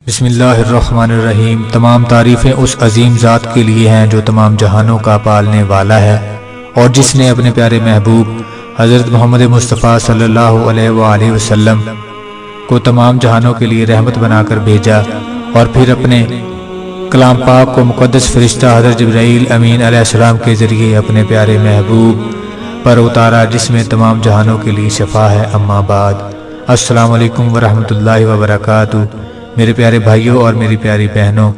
بسم اللہ الرحمن الرحیم۔ تمام تعریفیں اس عظیم ذات کے لیے ہیں جو تمام جہانوں کا پالنے والا ہے، اور جس نے اپنے پیارے محبوب حضرت محمد مصطفیٰ صلی اللہ علیہ وآلہ وسلم کو تمام جہانوں کے لیے رحمت بنا کر بھیجا، اور پھر اپنے کلام پاک کو مقدس فرشتہ حضرت جبرائیل امین علیہ السلام کے ذریعے اپنے پیارے محبوب پر اتارا، جس میں تمام جہانوں کے لیے شفا ہے۔ اما بعد، السلام علیکم ورحمۃ اللہ وبرکاتہ۔ میرے پیارے بھائیوں اور میری پیاری بہنوں،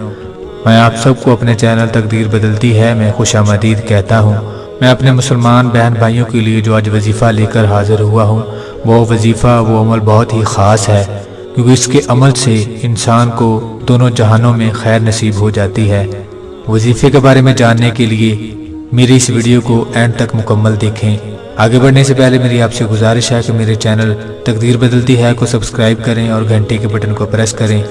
میں آپ سب کو اپنے چینل تقدیر بدلتی ہے میں خوش آمدید کہتا ہوں۔ میں اپنے مسلمان بہن بھائیوں کے لیے جو آج وظیفہ لے کر حاضر ہوا ہوں، وہ وظیفہ، وہ عمل بہت ہی خاص ہے، کیونکہ اس کے عمل سے انسان کو دونوں جہانوں میں خیر نصیب ہو جاتی ہے۔ وظیفے کے بارے میں جاننے کے لیے میری اس ویڈیو کو اینڈ تک مکمل دیکھیں۔ آگے بڑھنے سے پہلے میری آپ سے گزارش ہے کہ میرے چینل تقدیر بدلتی ہے کو سبسکرائب کریں اور گھنٹے کے بٹن کو پریس کریں،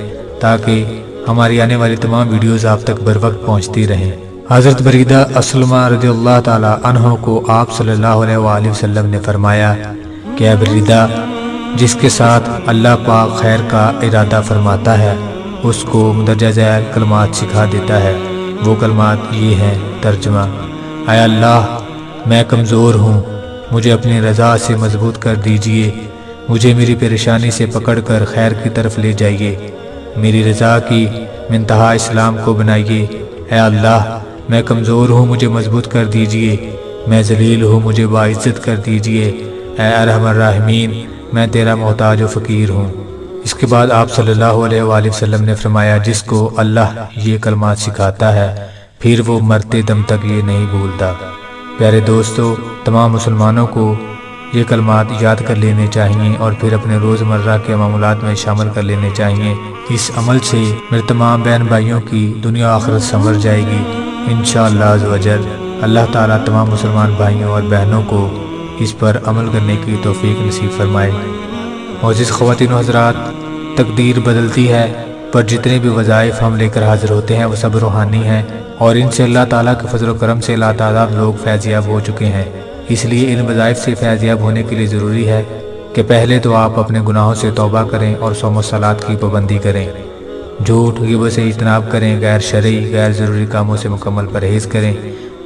تاکہ ہماری آنے والی تمام ویڈیوز آپ تک بر وقت پہنچتی رہیں۔ حضرت بریدہ اسلمہ رضی اللہ تعالی عنہ کو آپ صلی اللہ علیہ وآلہ وسلم نے فرمایا کہ اے بریدہ، جس کے ساتھ اللہ پاک خیر کا ارادہ فرماتا ہے، اس کو مندرجہ ذیل کلمات سکھا دیتا ہے۔ وہ کلمات یہ ہیں، ترجمہ: اے اللہ، میں کمزور ہوں، مجھے اپنی رضا سے مضبوط کر دیجئے، مجھے میری پریشانی سے پکڑ کر خیر کی طرف لے جائیے، میری رضا کی منتہا اسلام کو بنائیے۔ اے اللہ، میں کمزور ہوں، مجھے مضبوط کر دیجئے، میں ذلیل ہوں، مجھے باعزت کر دیجئے۔ اے ارحم الراحمین، میں تیرا محتاج و فقیر ہوں۔ اس کے بعد آپ صلی اللہ علیہ وآلہ وسلم نے فرمایا، جس کو اللہ یہ کلمات سکھاتا ہے، پھر وہ مرتے دم تک یہ نہیں بھولتا۔ پیارے دوستو، تمام مسلمانوں کو یہ کلمات یاد کر لینے چاہیے اور پھر اپنے روزمرہ کے معاملات میں شامل کر لینے چاہیے۔ اس عمل سے میرے تمام بہن بھائیوں کی دنیا آخرت سنور جائے گی انشاءاللہ عز و جل۔ اللہ تعالیٰ تمام مسلمان بھائیوں اور بہنوں کو اس پر عمل کرنے کی توفیق نصیب فرمائے۔ معزز خواتین و حضرات، تقدیر بدلتی ہے پر جتنے بھی وظائف ہم لے کر حاضر ہوتے ہیں وہ سب روحانی ہیں، اور ان سے اللہ تعالیٰ کے فضل و کرم سے لاتعداد لوگ فیض یاب ہو چکے ہیں۔ اس لیے ان وظائف سے فیض یاب ہونے کے لیے ضروری ہے کہ پہلے تو آپ اپنے گناہوں سے توبہ کریں اور صوم و صلات کی پابندی کریں، جھوٹ غیبت سے اجتناب کریں، غیر شرعی غیر ضروری کاموں سے مکمل پرہیز کریں،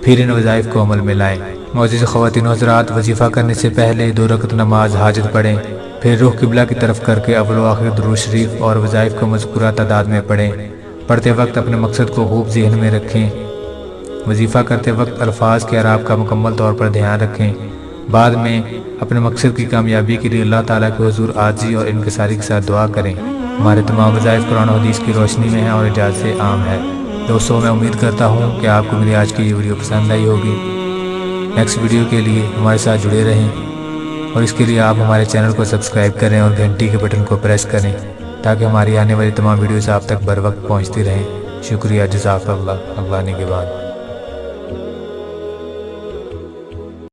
پھر ان وظائف کو عمل میں لائیں۔ معزز خواتین و حضرات، وظیفہ کرنے سے پہلے 2 رکعت نماز حاجت پڑھیں، پھر رخ قبلہ کی طرف کر کے اول و آخر درود شریف اور وظائف کو مذکورہ تعداد میں پڑھیں۔ پڑھتے وقت اپنے مقصد کو خوب ذہن میں رکھیں۔ وظیفہ کرتے وقت الفاظ کے اعراب کا مکمل طور پر دھیان رکھیں۔ بعد میں اپنے مقصد کی کامیابی کے لیے اللہ تعالیٰ کے حضور عاجزی اور انکساری کے ساتھ دعا کریں۔ ہمارے تمام وظائف قرآن و حدیث کی روشنی میں ہیں اور اجازت سے عام ہے۔ دوستوں، میں امید کرتا ہوں کہ آپ کو میری آج کی یہ ویڈیو پسند آئی ہوگی۔ نیکسٹ ویڈیو کے لیے ہمارے ساتھ جڑے رہیں، اور اس کے لیے آپ ہمارے چینل کو سبسکرائب کریں اور گھنٹی کے بٹن کو پریس کریں، تاکہ ہماری آنے والی تمام ویڈیوز آپ تک بر وقت پہنچتی رہیں۔ شکریہ، جزاک اللہ، اللہ نگہبان۔